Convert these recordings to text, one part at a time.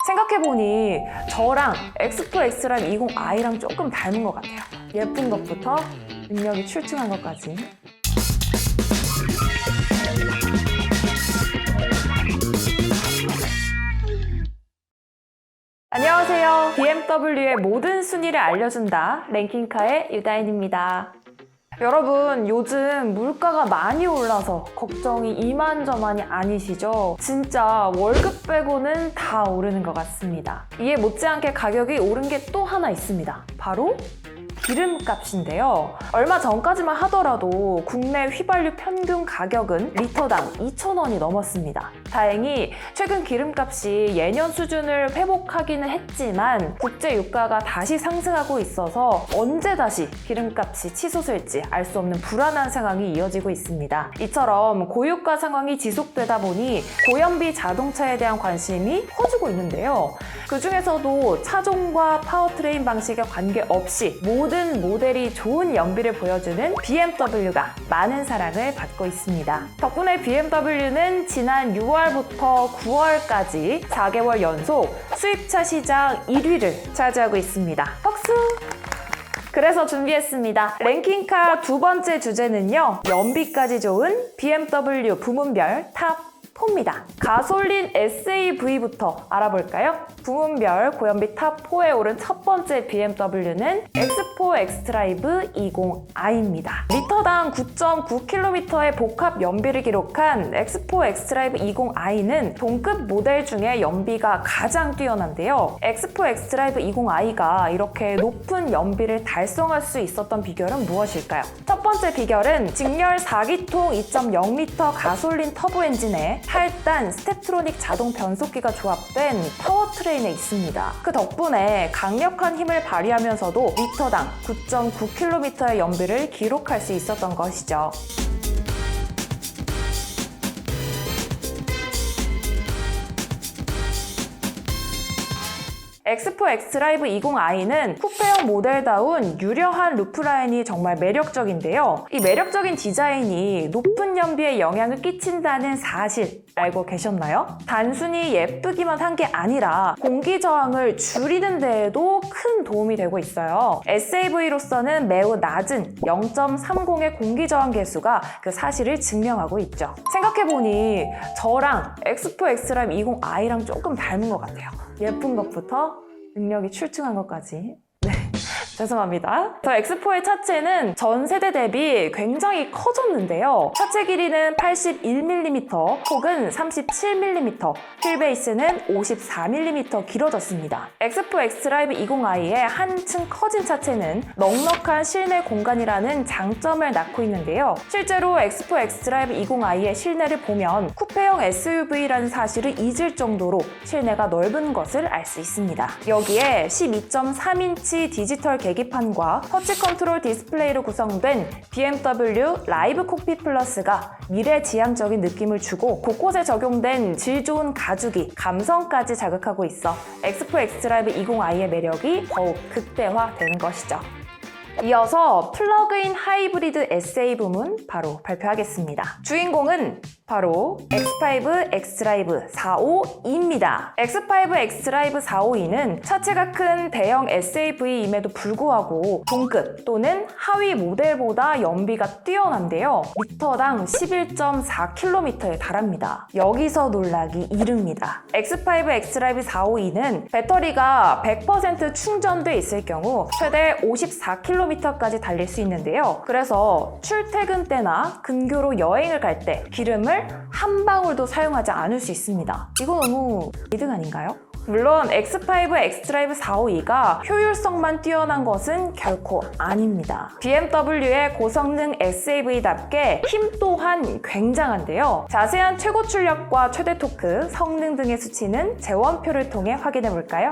생각해보니 저랑 엑스포 엑스라인 20i랑 조금 닮은 것 같아요. 예쁜 것부터 능력이 출중한 것까지. 안녕하세요. BMW의 모든 순위를 알려준다. 랭킹카의 유다인입니다. 여러분, 요즘 물가가 많이 올라서 걱정이 이만저만이 아니시죠? 진짜 월급 빼고는 다 오르는 것 같습니다. 이에 못지않게 가격이 오른 게 또 하나 있습니다. 바로 기름값인데요. 얼마 전까지만 하더라도 국내 휘발유 평균 가격은 리터당 2,000원이 넘었습니다. 다행히 최근 기름값이 예년 수준을 회복하기는 했지만 국제 유가가 다시 상승하고 있어서 언제 다시 기름값이 치솟을지 알 수 없는 불안한 상황이 이어지고 있습니다. 이처럼 고유가 상황이 지속되다 보니 고연비 자동차에 대한 관심이 커지고 있는데요. 그 중에서도 차종과 파워트레인 방식에 관계없이 모든 모델이 좋은 연비를 보여주는 BMW가 많은 사랑을 받고 있습니다. 덕분에 BMW는 지난 6월부터 9월까지 4개월 연속 수입차 시장 1위를 차지하고 있습니다. 박수! 그래서 준비했습니다. 랭킹카 두 번째 주제는요. 연비까지 좋은 BMW 부문별 탑 4입니다. 가솔린 SAV부터 알아볼까요? 부문별 고연비 탑 4에 오른 첫 번째 BMW는 엑스포 엑스드라이브 20i입니다. 리터당 9.9km의 복합 연비를 기록한 엑스포 엑스드라이브 20i는 동급 모델 중에 연비가 가장 뛰어난데요. 엑스포 엑스드라이브 20i가 이렇게 높은 연비를 달성할 수 있었던 비결은 무엇일까요? 첫 번째 비결은 직렬 4기통 2.0L 가솔린 터보 엔진에 8단 스텝트로닉 자동 변속기가 조합된 파워트레인에 있습니다. 그 덕분에 강력한 힘을 발휘하면서도 리터당 9.9km의 연비를 기록할 수 있었던 것이죠. 엑스포 엑스드라이브 20i는 쿠페형 모델다운 유려한 루프라인이 정말 매력적인데요. 이 매력적인 디자인이 높은 연비에 영향을 끼친다는 사실 알고 계셨나요? 단순히 예쁘기만 한 게 아니라 공기 저항을 줄이는 데에도 큰 도움이 되고 있어요. SAV로서는 매우 낮은 0.30의 공기 저항 계수가 그 사실을 증명하고 있죠. 생각해보니 저랑 엑스포 엑스드라이브 20i랑 조금 닮은 것 같아요. 예쁜 것부터 능력이 출중한 것까지. 네, 죄송합니다. 저 엑스포의 차체는 전 세대 대비 굉장히 커졌는데요. 차체 길이는 81mm 혹은 37mm, 휠베이스는 54mm 길어졌습니다. 엑스포 엑스드라이브 20i의 한층 커진 차체는 넉넉한 실내 공간이라는 장점을 낳고 있는데요. 실제로 엑스포 엑스드라이브 20i의 실내를 보면 쿠페형 SUV라는 사실을 잊을 정도로 실내가 넓은 것을 알 수 있습니다. 여기에 12.3인치 디지털 계기판과 터치 컨트롤 디스플레이로 구성된 BMW 라이브 콕핏 플러스가 미래지향적인 느낌을 주고 곳곳에 적용된 질 좋은 가죽이 감성까지 자극하고 있어 엑스포 엑스드라이브 20i의 매력이 더욱 극대화되는 것이죠. 이어서 플러그인 하이브리드 SA 부문 바로 발표하겠습니다. 주인공은 바로 X5 엑스드라이브 452입니다. X5 엑스드라이브 452는 차체가 큰 대형 SAV임에도 불구하고 동급 또는 하위 모델보다 연비가 뛰어난데요. 리터당 11.4km에 달합니다. 여기서 놀라기 이릅니다. X5 엑스드라이브 452는 배터리가 100% 충전돼 있을 경우 최대 54km까지 달릴 수 있는데요. 그래서 출퇴근 때나 근교로 여행을 갈 때 기름을 한 방울도 사용하지 않을 수 있습니다. 이거 너무 이득 아닌가요? 물론 X5 엑스드라이브 452가 효율성만 뛰어난 것은 결코 아닙니다. BMW의 고성능 SAV답게 힘 또한 굉장한데요. 자세한 최고 출력과 최대 토크, 성능 등의 수치는 재원표를 통해 확인해 볼까요?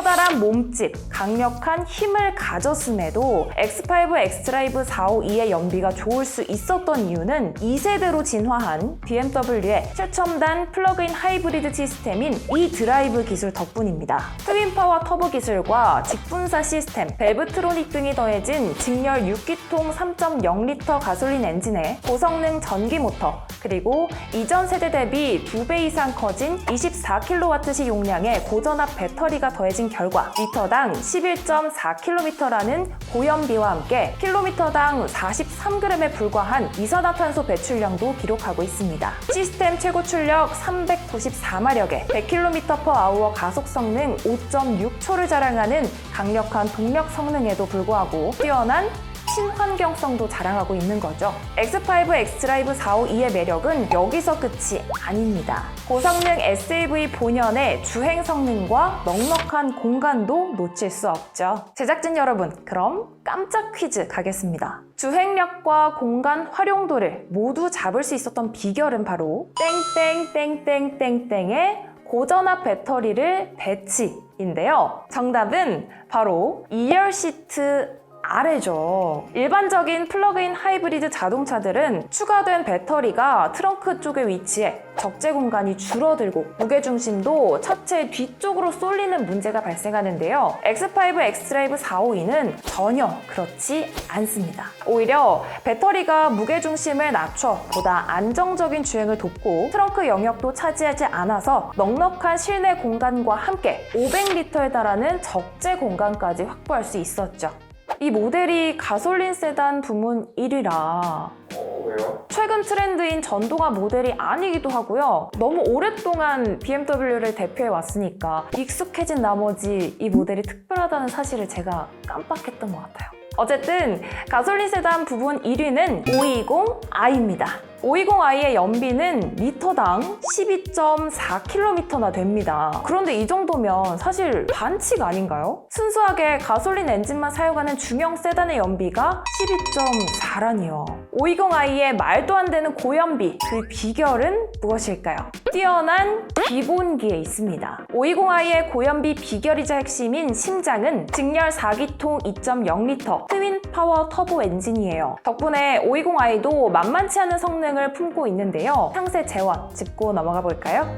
커다란 몸집, 강력한 힘을 가졌음에도 X5 X드라이브 452의 연비가 좋을 수 있었던 이유는 2세대로 진화한 BMW의 최첨단 플러그인 하이브리드 시스템인 e드라이브 기술 덕분입니다. 트윈파워 터보 기술과 직분사 시스템, 밸브트로닉 등이 더해진 직렬 6기통 3.0L 가솔린 엔진에 고성능 전기 모터, 그리고 이전 세대 대비 2배 이상 커진 24kWh 용량의 고전압 배터리가 더해진 결과 리터당 11.4km라는 고연비와 함께 킬로미터당 43g에 불과한 이산화탄소 배출량도 기록하고 있습니다. 시스템 최고 출력 394마력에 100km/h 가속 성능 5.6초를 자랑하는 강력한 동력 성능에도 불구하고 뛰어난 친환경성도 자랑하고 있는 거죠. X5 X드라이브 452의 매력은 여기서 끝이 아닙니다. 고성능 SUV 본연의 주행 성능과 넉넉한 공간도 놓칠 수 없죠. 제작진 여러분, 그럼 깜짝 퀴즈 가겠습니다. 주행력과 공간 활용도를 모두 잡을 수 있었던 비결은 바로 땡땡땡땡땡땡의 고전압 배터리를 배치인데요. 정답은 바로 2열 시트 아래죠. 일반적인 플러그인 하이브리드 자동차들은 추가된 배터리가 트렁크 쪽에 위치해 적재 공간이 줄어들고 무게중심도 차체 뒤쪽으로 쏠리는 문제가 발생하는데요. X5 X드라이브 452는 전혀 그렇지 않습니다. 오히려 배터리가 무게중심을 낮춰 보다 안정적인 주행을 돕고 트렁크 영역도 차지하지 않아서 넉넉한 실내 공간과 함께 500L에 달하는 적재 공간까지 확보할 수 있었죠. 이 모델이 가솔린 세단 부문 1위라 왜요? 최근 트렌드인 전동화 모델이 아니기도 하고요. 너무 오랫동안 BMW를 대표해 왔으니까 익숙해진 나머지 이 모델이 특별하다는 사실을 제가 깜빡했던 것 같아요. 어쨌든 가솔린 세단 부분 1위는 520i입니다. 520i의 연비는 리터당 12.4km나 됩니다. 그런데 이 정도면 사실 반칙 아닌가요? 순수하게 가솔린 엔진만 사용하는 중형 세단의 연비가 12.4라니요. 520i의 말도 안 되는 고연비, 그 비결은 무엇일까요? 뛰어난 기본기에 있습니다. 520i의 고연비 비결이자 핵심인 심장은 직렬 4기통 2.0L 트윈 파워 터보 엔진이에요. 덕분에 520i도 만만치 않은 성능을 품고 있는데요. 상세 재원 짚고 넘어가 볼까요?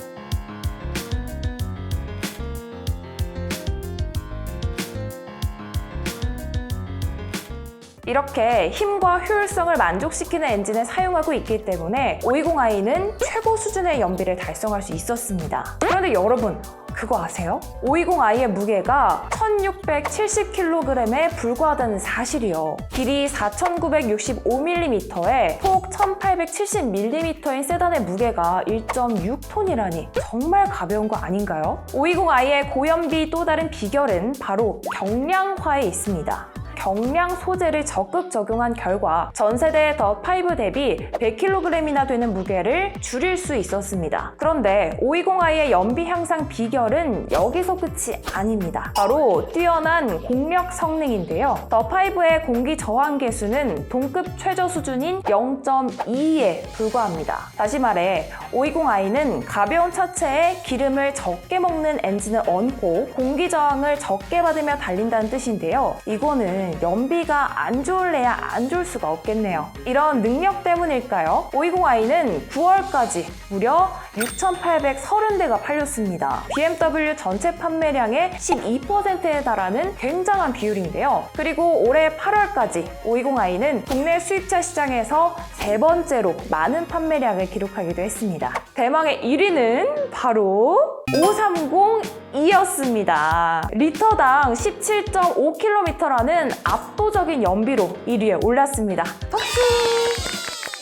이렇게 힘과 효율성을 만족시키는 엔진을 사용하고 있기 때문에 520i는 최고 수준의 연비를 달성할 수 있었습니다. 그런데 여러분, 그거 아세요? 520i의 무게가 1670kg에 불과하다는 사실이요. 길이 4965mm에 폭 1870mm인 세단의 무게가 1.6톤이라니 정말 가벼운 거 아닌가요? 520i의 고연비 또 다른 비결은 바로 경량화에 있습니다. 경량 소재를 적극 적용한 결과 전세대 더5 대비 100kg이나 되는 무게를 줄일 수 있었습니다. 그런데 520i의 연비 향상 비결은 여기서 끝이 아닙니다. 바로 뛰어난 공력 성능인데요. 더5의 공기 저항 계수는 동급 최저 수준인 0.2에 불과합니다. 다시 말해 520i는 가벼운 차체에 기름을 적게 먹는 엔진을 얹고 공기 저항을 적게 받으며 달린다는 뜻인데요. 이거는 연비가 안 좋을래야 안 좋을 수가 없겠네요. 이런 능력 때문일까요? 520i는 9월까지 무려 6,830대가 팔렸습니다. BMW 전체 판매량의 12%에 달하는 굉장한 비율인데요. 그리고 올해 8월까지 520i는 국내 수입차 시장에서 세 번째로 많은 판매량을 기록하기도 했습니다. 대망의 1위는 바로 530i였습니다. 리터당 17.5km라는 압도적인 연비로 1위에 올랐습니다. 박수!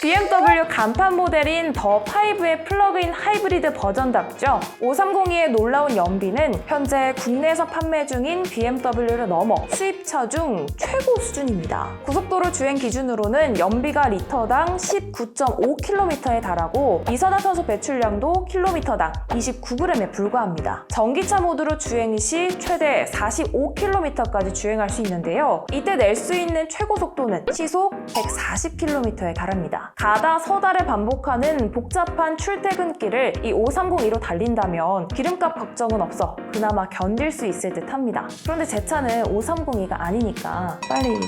BMW 간판 모델인 더5의 플러그인 하이브리드 버전답죠. 530i의 놀라운 연비는 현재 국내에서 판매 중인 BMW를 넘어 수입차 중 최고 수준입니다. 고속도로 주행 기준으로는 연비가 리터당 19.5km에 달하고 이산화탄소 배출량도 킬로미터당 29g에 불과합니다. 전기차 모드로 주행 시 최대 45km까지 주행할 수 있는데요. 이때 낼 수 있는 최고 속도는 시속 140km에 달합니다. 가다 서다를 반복하는 복잡한 출퇴근길을 이 530E로 달린다면 기름값 걱정은 없어 그나마 견딜 수 있을 듯 합니다. 그런데 제 차는 530E가 아니니까 빨리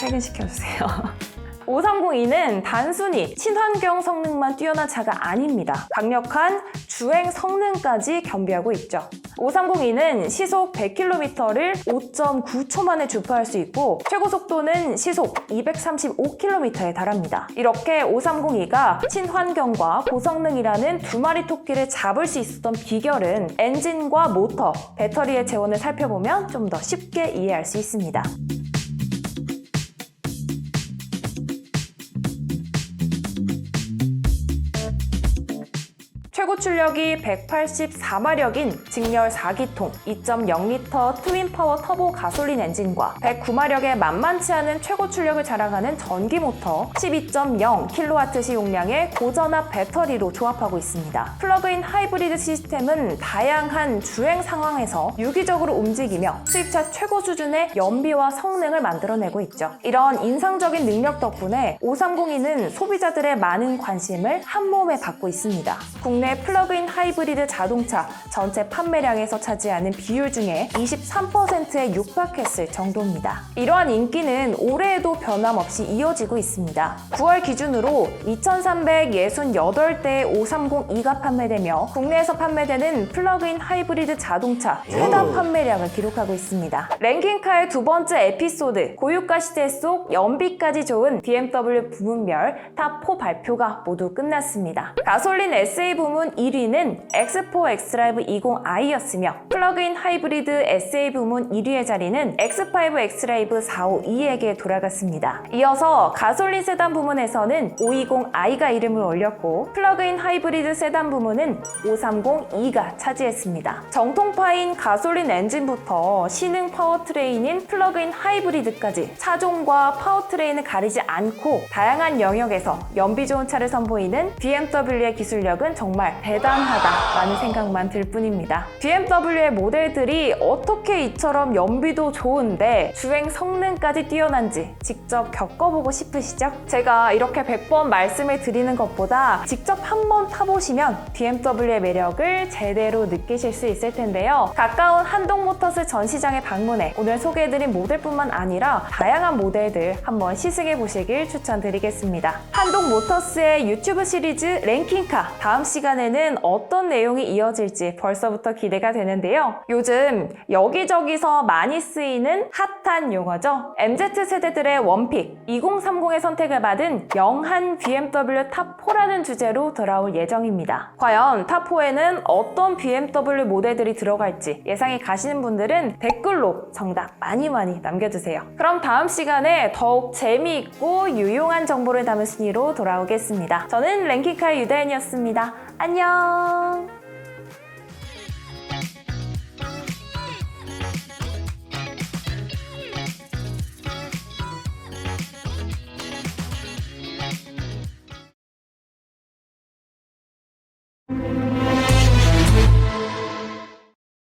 퇴근시켜주세요. 530E는 단순히 친환경 성능만 뛰어난 차가 아닙니다. 강력한 주행 성능까지 겸비하고 있죠. 530E는 시속 100km를 5.9초 만에 주파할 수 있고 최고 속도는 시속 235km에 달합니다. 이렇게 530E가 친환경과 고성능이라는 두 마리 토끼를 잡을 수 있었던 비결은 엔진과 모터, 배터리의 재원을 살펴보면 좀 더 쉽게 이해할 수 있습니다. 최고 출력이 184마력인 직렬 4기통 2.0L 트윈파워 터보 가솔린 엔진과 109마력의 만만치 않은 최고 출력을 자랑하는 전기 모터 12.0kWh 용량의 고전압 배터리로 조합하고 있습니다. 플러그인 하이브리드 시스템은 다양한 주행 상황에서 유기적으로 움직이며 수입차 최고 수준의 연비와 성능을 만들어내고 있죠. 이런 인상적인 능력 덕분에 530E는 소비자들의 많은 관심을 한몸에 받고 있습니다. 국내 플러그인 하이브리드 자동차 전체 판매량에서 차지하는 비율 중에 23%에 육박했을 정도입니다. 이러한 인기는 올해에도 변함없이 이어지고 있습니다. 9월 기준으로 2,368대의 530E가 판매되며 국내에서 판매되는 플러그인 하이브리드 자동차 최다 판매량을 기록하고 있습니다. 랭킹카의 두 번째 에피소드 고유가 시대 속 연비까지 좋은 BMW 부문별 탑4 발표가 모두 끝났습니다. 가솔린 SA 부문 1위는 X4 X드라이브 20i였으며 플러그인 하이브리드 SA 부문 1위의 자리는 X5 X드라이브 452에게 돌아갔습니다. 이어서 가솔린 세단 부문에서는 520i가 이름을 올렸고 플러그인 하이브리드 세단 부문은 530E가 차지했습니다. 정통파인 가솔린 엔진부터 신흥 파워트레인인 플러그인 하이브리드까지 차종과 파워트레인을 가리지 않고 다양한 영역에서 연비 좋은 차를 선보이는 BMW의 기술력은 정말 대단하다라는 생각만 들 뿐입니다. BMW의 모델들이 어떻게 이처럼 연비도 좋은데 주행 성능까지 뛰어난지 직접 겪어보고 싶으시죠? 제가 이렇게 100번 말씀을 드리는 것보다 직접 한번 타보시면 BMW의 매력을 제대로 느끼실 수 있을 텐데요. 가까운 한동모터스 전시장에 방문해 오늘 소개해드린 모델뿐만 아니라 다양한 모델들 한번 시승해 보시길 추천드리겠습니다. 한동모터스의 유튜브 시리즈 랭킹카 다음 시간에는 어떤 내용이 이어질지 벌써부터 기대가 되는데요. 요즘 여기저기서 많이 쓰이는 핫한 용어죠. MZ세대들의 원픽 2030의 선택을 받은 영한 BMW 탑4라는 주제로 돌아올 예정입니다. 과연 탑4에는 어떤 BMW 모델들이 들어갈지 예상이 가시는 분들은 댓글로 정답 많이 남겨주세요. 그럼 다음 시간에 더욱 재미있고 유용한 정보를 담은 순위로 돌아오겠습니다. 저는 랭킹카의 유다현이었습니다. 안녕!